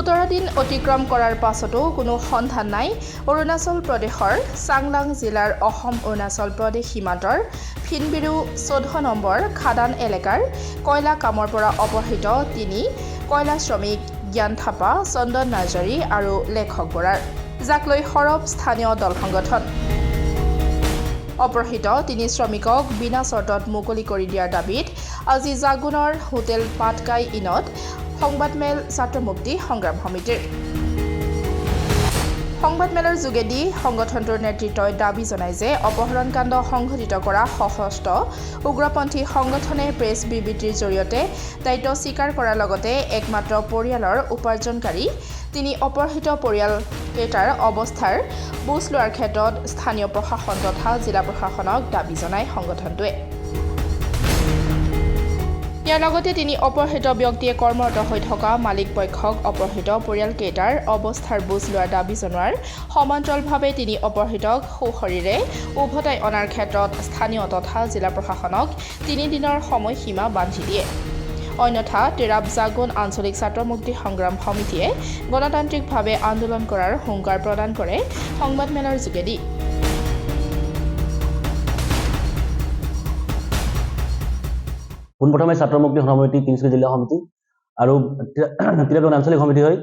17 দিন অতিক্ৰম কৰাৰ পাছতো কোনো সন্ধান নাই অৰুণাচল প্ৰদেশৰ চাংলাং জিলাৰ অসম অৰুণাচল প্ৰদেশ সীমান্তৰ ফিনবিৰু 14 নম্বৰ খাদান এলেকাৰ কয়লা কামৰ পৰা অপহৃত 3 কয়লা শ্ৰমিক জ্ঞান থাপা, চন্দন নাৰ্জাৰী আৰু লেখক বৰাৰ, যাক লৈ সৰব স্থানীয় দল সংগঠন। অপহৃত 3 শ্ৰমিকক বিনা চৰ্তত মুকলি কৰি দিয়াৰ দাবীত আজি জাগুনৰ হোটেল পাটকাই ইনত সংবাদমেল ছাত্ৰ মুক্তি সংগ্ৰাম সমিতিৰ। সংবাদমেলৰ যোগেদি সংগঠনটোৰ নেতৃত্বই দাবী জনায় যে অপহৰণকাণ্ড সংঘটিত কৰা সশস্ত্ৰ উগ্ৰপন্থী সংগঠনে প্ৰেছ বিবৃতিৰ জৰিয়তে দায়িত্ব স্বীকাৰ কৰাৰ লগতে একমাত্ৰ পৰিয়ালৰ উপাৰ্জনকাৰী 3 অপহৃত পৰিয়ালকেইটাৰ অৱস্থাৰ বুজ লোৱাৰ ক্ষেত্ৰত স্থানীয় প্ৰশাসন তথা জিলা প্ৰশাসনক দাবী জনায় সংগঠনটোৱে। ইয়াৰ লগতে 3 অপহৃত ব্যক্তিয়ে কৰ্মৰত হৈ থকা মালিক পক্ষক অপহৃত পৰিয়ালকেইটাৰ অৱস্থাৰ বুজ লোৱাৰ দাবী জনোৱাৰ সমান্তৰালভাৱে 3 অপহৃতক সুশৰীৰে উভতাই অনাৰ ক্ষেত্ৰত স্থানীয় তথা জিলা প্ৰশাসনক 3 দিনৰ সময়সীমা বান্ধি দিয়ে। অন্যথা তেৰাব জাগুন আঞ্চলিক ছাত্ৰ মুক্তি সংগ্ৰাম সমিতিয়ে গণতান্ত্ৰিকভাৱে আন্দোলন কৰাৰ হুংকাৰ প্ৰদান কৰে সংবাদমেলৰ যোগেদি। পোনপ্ৰথমে ছাত্ৰ মুক্তি সমিতি তিনিচুকীয়া জিলা সমিতি আৰু তিৰাব আঞ্চলিক সমিতি হৈ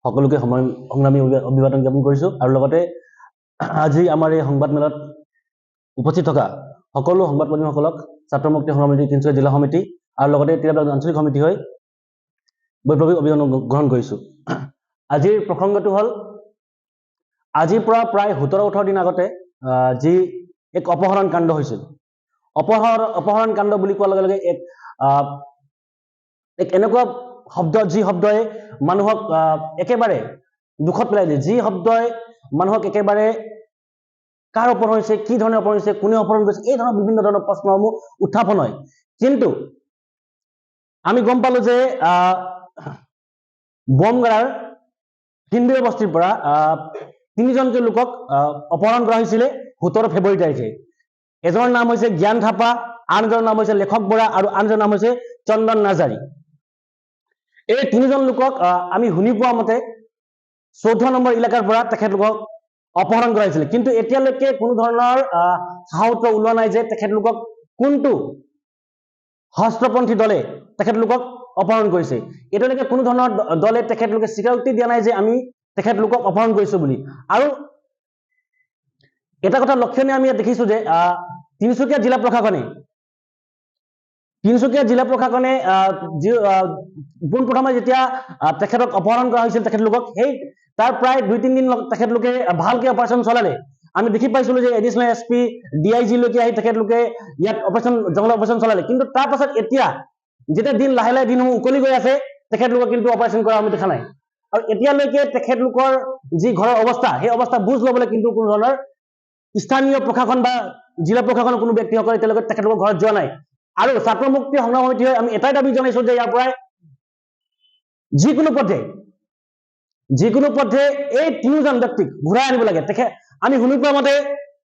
সকলোকে সংগ্ৰামী অভিবাদন জ্ঞাপন কৰিছোঁ। আৰু লগতে আজি আমাৰ এই সংবাদমেলত উপস্থিত থকা সকলো সংবাদকৰ্মীসকলক ছাত্ৰ মুক্তি সমিতি তিনিচুকীয়া জিলা সমিতি আৰু লগতে তিৰাব আঞ্চলিক সমিতি হৈ বৈপ্লৱিক অভিযান গ্ৰহণ কৰিছোঁ। আজিৰ প্ৰসংগটো হ'ল আজিৰ পৰা প্ৰায় 17-18 দিন আগতে যি এক অপহৰণ কাণ্ড হৈছিল। অপহৰণ কাণ্ড বুলি কোৱাৰ লগে লগে এক এনেকুৱা শব্দ যি শব্দই মানুহক একেবাৰে দুখত পেলাই দিয়ে, যি শব্দই মানুহক একেবাৰে কাৰ অপহৰণ হৈছে, কি ধৰণে অপহৰণ হৈছে, কোনে অপহৰণ কৰিছে, এই ধৰণৰ বিভিন্ন ধৰণৰ প্ৰশ্নসমূহ উত্থাপন হয়। কিন্তু আমি গম পালো যে বমগাৰাৰ ফিনবিৰু বস্তিৰ পৰা 3জনকৈ লোকক অপহৰণ কৰা হৈছিলে 17 ফেব্ৰুৱাৰী তাৰিখে। এজনৰ নাম হৈছে জ্ঞান থাপা, আনজনৰ নাম হৈছে লেখক বৰা আৰু আনজনৰ নাম হৈছে চন্দন নাৰ্জাৰী। এই 3জন লোকক আমি শুনি পোৱা মতে 14 নম্বৰ এলেকাৰ পৰা তেখেতলোকক অপহৰণ কৰা হৈছিলে। কিন্তু এতিয়ালৈকে কোনো ধৰণৰ সাহস ওলোৱা নাই যে তেখেতলোকক কোনটো হস্তপন্থী দলে তেখেতলোকক অপহৰণ কৰিছে। এতিয়ালৈকে কোনো ধৰণৰ দলে তেখেতলোকে স্বীকাৰোক্তি দিয়া নাই যে আমি তেখেতলোকক অপহৰণ কৰিছো বুলি। আৰু এটা কথা লক্ষণীয় আমি ইয়াত দেখিছো যে তিনিচুকীয়া জিলা প্ৰশাসনে পোনপ্ৰথমে যেতিয়া তেখেতক অপহৰণ কৰা হৈছিল তেখেতলোকক সেই তাৰ প্ৰায় 2-3 দিন তেখেতলোকে ভালকে অপাৰেশ্যন চলালে। আমি দেখি পাইছিলো যে এডিচনেল SP DIG লৈকে আহি তেখেতলোকে ইয়াত জংঘল অপাৰেশ্যন চলালে। কিন্তু তাৰ পাছত এতিয়া যেতিয়া দিন লাহে লাহে দিনসমূহ উকলি গৈ আছে তেখেতলোকক কিন্তু অপাৰেশ্যন কৰা আমি দেখা নাই। আৰু এতিয়ালৈকে তেখেতলোকৰ যি ঘৰৰ অৱস্থা সেই অৱস্থা বুজ ল'বলৈ কিন্তু কোনো ধৰণৰ স্থানীয় প্ৰশাসন বা জিলা প্ৰশাসনৰ কোনো ব্যক্তিসকলে এতিয়ালৈকে তেখেতলোকৰ ঘৰত যোৱা নাই। আৰু ছাত্ৰ মুক্তি সংগ্ৰাম সমিতি হৈ আমি এটাই দাবী জনাইছো যে ইয়াৰ পৰাই যিকোনো পথে এই 3জন ব্যক্তিক ঘূৰাই আনিব লাগে। আমি শুনি পোৱা মতে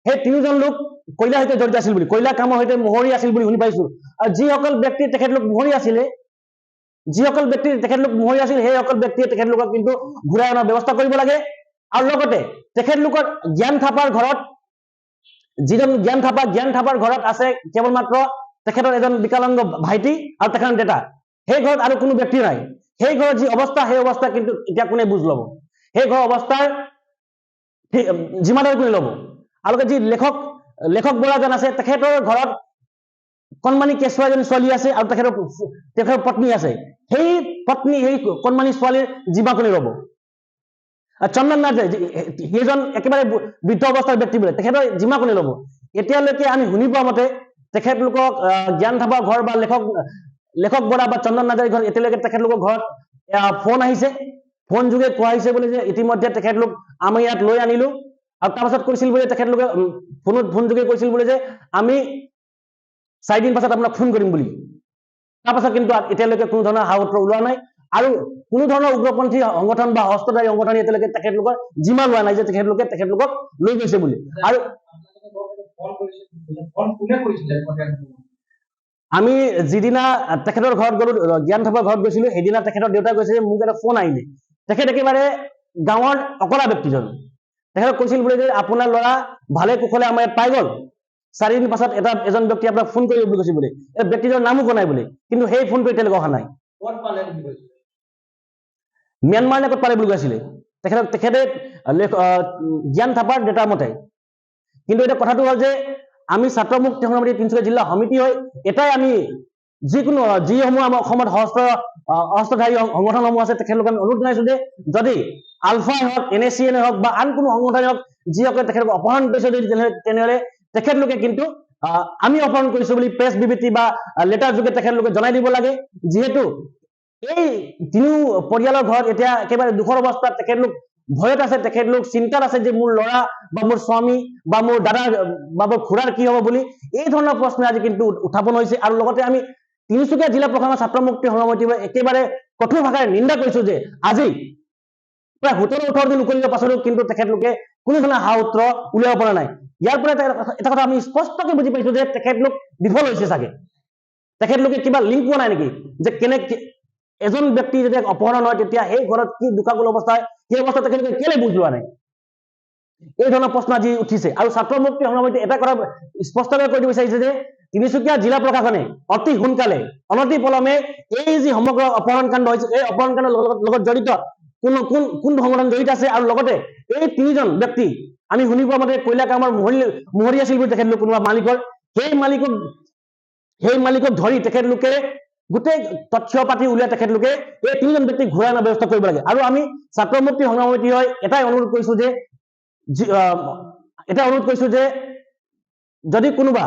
সেই 3জন লোক কয়লাৰ সৈতে জড়িত আছিল বুলি, কয়লা কামৰ সৈতে মোহৰি আছিল বুলি শুনি পাইছো। আৰু যিসকল ব্যক্তি তেখেতলোক মোহৰি আছিল সেইসকল ব্যক্তিয়ে তেখেতলোকক কিন্তু ঘূৰাই অনাৰ ব্যৱস্থা কৰিব লাগে। আৰু লগতে তেখেতলোকৰ জ্ঞান থাপাৰ ঘৰত যিজন জ্ঞান থাপাৰ ঘৰত আছে কেৱল মাত্ৰ তেখেতৰ এজন বিকলাংগ ভাইটি আৰু তেখেতৰ দেউতা। সেই ঘৰত আৰু কোনো ব্যক্তি নাই। সেই ঘৰৰ যি অৱস্থা সেই অৱস্থা কিন্তু এতিয়া কোনে বুজ ল'ব, সেই ঘৰৰ অৱস্থাৰ জিম্মাদাৰী কোনে ল'ব। আৰু যি লেখক বৰাজন আছে তেখেতৰ ঘৰত কণমানি কেঁচুৱা এজনী ছোৱালী আছে আৰু তেখেতৰ পত্নী আছে। সেই পত্নী সেই কণমানি ছোৱালীৰ জিম্মা কোনে ল'ব। চন্দন নাৰ্জাৰী সেইজন একেবাৰে বৃদ্ধ অৱস্থাৰ ব্যক্তি বোলে, তেখেতৰ জিম্মা কোনে ল'ব। এতিয়ালৈকে আমি শুনি পোৱা মতে তেখেতলোকক জ্ঞান থাপাৰ ঘৰ বা লেখক বৰা বা চন্দন নাৰ্জাৰী ঘৰ এতিয়ালৈকে তেখেতলোকৰ ঘৰত ফোন আহিছে, ফোন যোগে কোৱা হৈছে বোলে যে ইতিমধ্যে তেখেতলোক আমি ইয়াত লৈ আনিলো। আৰু তাৰপাছত কৈছিল বোলে তেখেতলোকে ফোন যোগে কৈছিল বোলে যে আমি 4 দিন পাছত আপোনাক ফোন কৰিম বুলি। তাৰপাছত কিন্তু এতিয়ালৈকে কোনো ধৰণৰ সাহস ওলোৱা নাই। আৰু কোনো ধৰণৰ উগ্ৰপন্থী সংগঠন বা হস্তধাৰী সংগঠনে এতিয়ালৈকে তেখেতলোকৰ জিম্মা লোৱা নাই যে তেখেতলোকক লৈ গৈছে বুলি। আৰু আমি যিদিনা তেখেতৰ ঘৰত গলো, জ্ঞান থাপাৰ ঘৰত গৈছিলো, সেইদিনা তেখেতৰ দেউতাই কৈছে যে মোক এটা ফোন আহিলে। তেখেত একেবাৰে গাঁৱৰ অকৰা ব্যক্তিজন। তেখেতক কৈছিল বোলে যে আপোনাৰ ল'ৰা ভালে কুশলে আমাৰ ইয়াত পাই গ'ল, 4 দিন পাছত এজন ব্যক্তি আপোনাক ফোন কৰিব বুলি কৈছে বোলে। এই ব্যক্তিজনৰ নামো কোৱা নাই বোলে, কিন্তু সেই ফোনটো এতিয়ালৈকে অহা নাই। ম্যানমাৰ নে ক'ত পালে বুলি কৈছিলে তেখেতে জ্ঞান থাপাৰ ডেটাৰ মতে। কিন্তু এতিয়া কথাটো হ'ল যে আমি ছাত্ৰ মুক্তি সমিতি তিনিচুকীয়া জিলা সমিতি হয়, এটাই আমি যিকোনো যিসমূহ আমাৰ অসমত অস্ত্ৰধাৰী সংগঠনসমূহ আছে তেখেতলোকে আমি অনুৰোধ জনাইছো যে যদি আলফাই হওক, NACN হওক বা আন কোনো সংগঠনেই হওক, যিসকলে তেখেতলোকক অপহৰণ কৰিছে যদি তেনেহ'লে তেখেতলোকে কিন্তু আমি অপহৰণ কৰিছো বুলি প্ৰেছ বিবৃতি বা লেটাৰ যোগে তেখেতলোকে জনাই দিব লাগে। যিহেতু এই তিনিও পৰিয়ালৰ ঘৰত এতিয়া একেবাৰে দুখৰ অৱস্থাত, তেখেতলোক ভয়ত আছে, তেখেতলোক চিন্তাত আছে যে মোৰ ল'ৰা বা মোৰ স্বামী বা মোৰ দাদাৰ বা মোৰ খুৰাৰ কি হ'ব বুলি এই ধৰণৰ প্ৰশ্ন আজি কিন্তু উত্থাপন হৈছে। আৰু লগতে আমি তিনিচুকীয়া জিলা প্ৰশাসনৰ ছাত্ৰ মুক্তি সমিতি একেবাৰে কঠোৰ ভাষাৰে নিন্দা কৰিছো যে আজি প্ৰায় 17-18 দিন উকলিৰ পাছতো কিন্তু তেখেতলোকে কোনো ধৰণৰ সা উত্তৰ উলিয়াব পৰা নাই। ইয়াৰ পৰা এটা কথা আমি স্পষ্টকৈ বুজি পাইছো যে তেখেতলোক বিফল হৈছে চাগে। তেখেতলোকে কিবা লিংক পোৱা নাই নেকি যে এজন ব্যক্তি যেতিয়া অপহৰণ হয় তেতিয়া সেই ঘৰত কি দুকাকুল অৱস্থা হয়, সেই অৱস্থা তেখেতলোকে কেলে বুজ লোৱা নাই। এই ধৰণৰ প্ৰশ্ন আজি উঠিছে। আৰু ছাত্ৰ মুক্তি সমিতি এটা কথা স্পষ্টকৈ কৈ দিব বিচাৰিছে যে তিনিচুকীয়া জিলা প্ৰশাসনে অতি সোনকালে অনতি পলমে এই যি সমগ্ৰ অপহৰণ কাণ্ড হৈছে, এই অপহৰণ কাণ্ডৰ লগত জড়িত কোন সংগঠন জড়িত আছে, আৰু লগতে এই 3জন ব্যক্তি আমি শুনি পোৱা মতে কয়লা কামৰ মোহৰি আছিল বুলি তেখেতলোক কোনোবা মালিকৰ, সেই মালিকক ধৰি তেখেতলোকে গোটেই তথ্য পাতি উলিয়াই তেখেতলোকে এই 3জন ব্যক্তিক ঘূৰাই অনাৰ ব্যৱস্থা কৰিব লাগে। আৰু আমি ছাত্ৰ মুক্তি সমিতি হয় এটাই অনুৰোধ কৰিছো যে যদি কোনোবা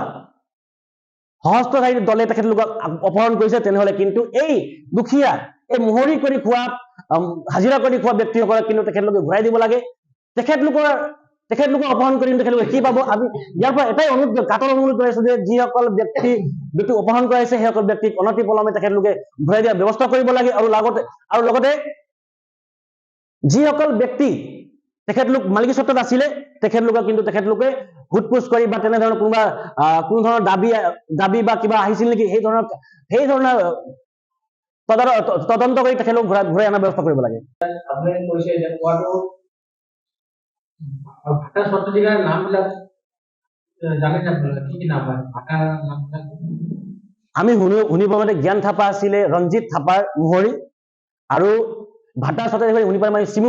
সহস্ৰধাৰী দলে তেখেতলোকক অপহৰণ কৰিছে তেনেহলে কিন্তু এই দুখীয়া, এই মোহৰি কৰি খোৱা, হাজিৰা কৰি খোৱা ব্যক্তিসকলক কিন্তু তেখেতলোকে ঘূৰাই দিব লাগে। তেখেতলোকৰ অপহৰণ কৰি তেখেতলোকে কি পাব। আমি ইয়াৰ পৰা এটাই কাটৰ অনুৰোধ কৰিছো যে যিসকল ব্যক্তি অপহৰণ কৰাইছে সেইসকল ব্যক্তিক অনতি পলমে তেখেতলোকে ঘূৰাই দিয়াৰ ব্যৱস্থা কৰিব লাগে। আৰু লগতে যিসকল ব্যক্তি তেখেতলোক মালিকী স্বত্বত আছিলে তেখেতলোকে সোধ-পোছ কৰি বা তেনেধৰণৰ কোনো ধৰণৰ দাবী বা কিবা আহিছিল নেকি সেই ধৰণৰ তদন্ত কৰি তেখেতলোক ঘূৰাই অনাৰ ব্যৱস্থা কৰিব লাগে। আমি শুনি পোৱা মতে জ্ঞান থাপা আছিলে ৰঞ্জিত থাপাৰ মোহৰি, আৰু ভাটাৰ চতে শুনি পাই মানে শিৱু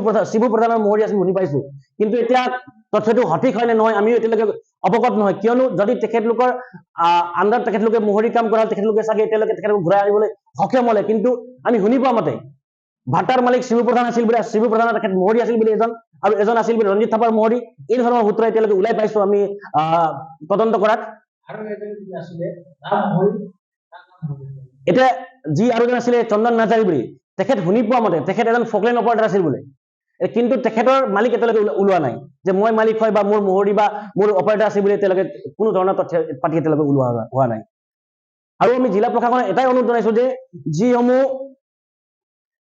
প্ৰধানৰ মোহৰি আছিল শুনি পাইছো। কিন্তু এতিয়া তথ্যটো সঠিক হয় নে নহয় আমিও এতিয়ালৈকে অৱগত নহয়, কিয়নো যদি তেখেতলোকৰ আণ্ডাৰত তেখেতলোকে মোহৰি কাম কৰা তেখেতলোকে চাগে এতিয়ালৈকে তেখেতলোক ঘূৰাই আনিবলৈ সক্ষম হলে। কিন্তু আমি শুনি পোৱা মতে ভাটাৰ মালিক শিৱু প্ৰধান আছিল বুলি, শিৱু প্ৰধানৰ তেখেত মোহৰি আছিল বুলি এজন, আৰু এজন আছিল বুলি ৰঞ্জিত থাপাৰ মোহৰি। এই ধৰণৰ সূত্ৰ এতিয়ালৈকে ওলাই পাইছো আমি তদন্ত কৰাত। এতিয়া যি আৰু এজন আছিলে চন্দন নাৰ্জাৰী বুলি, তেখেত শুনি পোৱা মতে তেখেত এজন ফকলেণ্ড অপাৰেটৰ আছিল বোলে। কিন্তু তেখেতৰ মালিক এতিয়ালৈকে ওলোৱা নাই যে মই মালিক হয় বা মোৰ মোহৰি বা মোৰ অপাৰেটৰ আছে বুলি এতিয়ালৈকে কোনো ধৰণৰ তথ্য পাতি এতিয়ালৈকে ওলোৱা হোৱা নাই। আৰু আমি জিলা প্ৰশাসনে এটাই অনুৰোধ জনাইছো যে যিসমূহ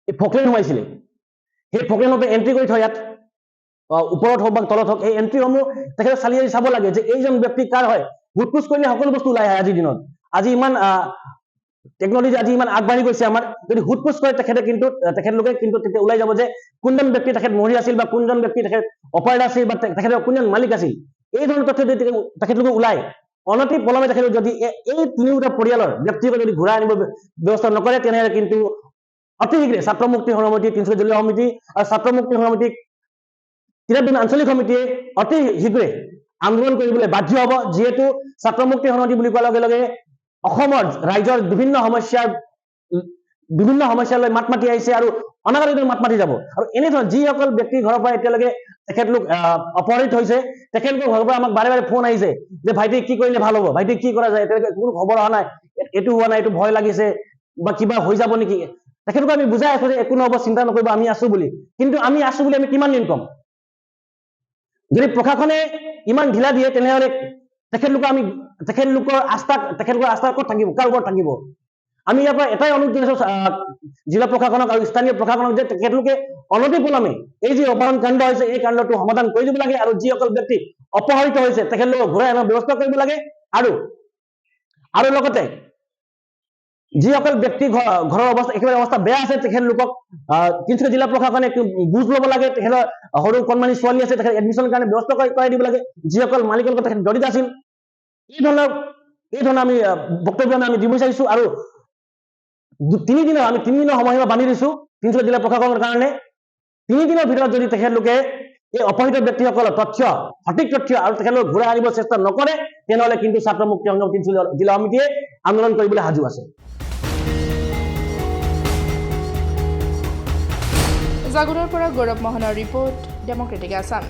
ফকলেণ্ড সোমাইছিলে সেই ফকলেণ্ডতে এণ্ট্ৰি কৰি থয়, ইয়াত ওপৰত হওক বা তলত হওক এই এণ্ট্ৰিসমূহ তেখেতে চালি জাৰি চাব লাগে যে এইজন ব্যক্তি কাৰ হয়। সোধ-পোছ কৰিলে সকলো বস্তু ওলাই আহে। আজিৰ দিনত আজি ইমান টেকনলজি আজি ইমান আগবাঢ়ি গৈছে আমাৰ, যদি সোধ-পোছ কৰে তেখেতলোকে কিন্তু তেতিয়া ওলাই যাব যে কোনজন ব্যক্তি তেখেত মোহৰি আছিল বা কোনজন ব্যক্তি তেখেত অপাৰেটৰ আছিল বা তেখেতৰ কোনজন মালিক আছিল। এই ধৰণৰ তথ্য যদি তেখেতলোকে ওলাই অনতি পলমে তেখেতলোক যদি এই 3টা পৰিয়ালৰ ব্যক্তিক যদি ঘূৰাই আনিব ব্যৱস্থা নকৰে তেনেহলে কিন্তু অতি শীঘ্ৰে ছাত্ৰ মুক্তি সমিতি, তিনিচুকীয়া জিলা সমিতি আৰু ছাত্ৰ মুক্তি সমিতি তিনিটা আঞ্চলিক সমিতিয়ে অতি শীঘ্ৰে আন্দোলন কৰিবলৈ বাধ্য হব। যিহেতু ছাত্ৰ মুক্তি সমিতি বুলি কোৱাৰ লগে লগে অসমৰ ৰাইজৰ বিভিন্ন সমস্যালৈ মাত মাতি আহিছে আৰু অনাগত মাত মাতি যাব। আৰু এনেধৰণৰ যিসকল ব্যক্তিৰ ঘৰৰ পৰা এতিয়ালৈকে তেখেতলোক অপহৰিত হৈছে তেখেতলোকৰ ঘৰৰ পৰা আমাক বাৰে বাৰে ফোন আহিছে যে ভাইটি কি কৰিলে ভাল হ'ব, ভাইটি কি কৰা যায়, এতিয়ালৈকে কোনো খবৰ অহা নাই, এইটো হোৱা নাই, এইটো ভয় লাগিছে বা কিবা হৈ যাব নেকি। তেখেতলোকে আমি বুজাই আছো যে একো নহব, চিন্তা নকৰিব, আমি আছো বুলি। কিন্তু আমি আছো বুলি আমি কিমান দিন কম? যদি প্ৰশাসনে ইমান ঢিলা দিয়ে তেনেহলে তেখেতলোকৰ আস্থা ক'ত থাকিব, কাৰ ওপৰত থাকিব? আমি ইয়াৰ পৰা এটাই অনুৰোধ জনাইছো জিলা প্ৰশাসনক আৰু স্থানীয় প্ৰশাসনক যে তেখেতলোকে অনতি পলমে এই যি অপহৰণ কাণ্ড হৈছে এই কাণ্ডটো সমাধান কৰি দিব লাগে, আৰু যিসকল ব্যক্তি অপহৰিত হৈছে তেখেতলোকক ঘূৰাই অনাৰ ব্যৱস্থা কৰিব লাগে। আৰু লগতে যিসকল ব্যক্তি ঘৰৰ অৱস্থা একেবাৰে অৱস্থা বেয়া আছে তেখেতলোকক তিনিচুকীয়া জিলা প্ৰশাসনে বুজ ল'ব লাগে তেখেতৰ সৰু কণমানি ছোৱালী আছে তেখেত এডমিশ্যনৰ কাৰণে ব্যৱস্থা কৰাই দিব লাগে যিসকল মালিকৰ লগত তেখেত জড়িত আছিল এই ধৰণৰ আমি বক্তব্য আমি দিব বিচাৰিছো আৰু 3 দিনৰ সময়সীমা বান্ধি দিছো তিনিচুকীয়া জিলা প্ৰশাসনৰ কাৰণে 3 দিনৰ ভিতৰত যদি তেখেতলোকে এই অপহৃত ব্যক্তিসকলৰ সঠিক তথ্য আৰু তেখেতলোক ঘূৰাই আনিব চেষ্টা নকৰে তেনেহলে কিন্তু ছাত্ৰ মুক্তি সংগ্ৰাম তিনিচুকীয়া জিলা সমিতিয়ে আন্দোলন কৰিবলৈ সাজু আছে জাগুৰৰ পৰা গৌৰৱ মোহনৰ ৰিপৰ্ট ডেমক্ৰেটিক আছাম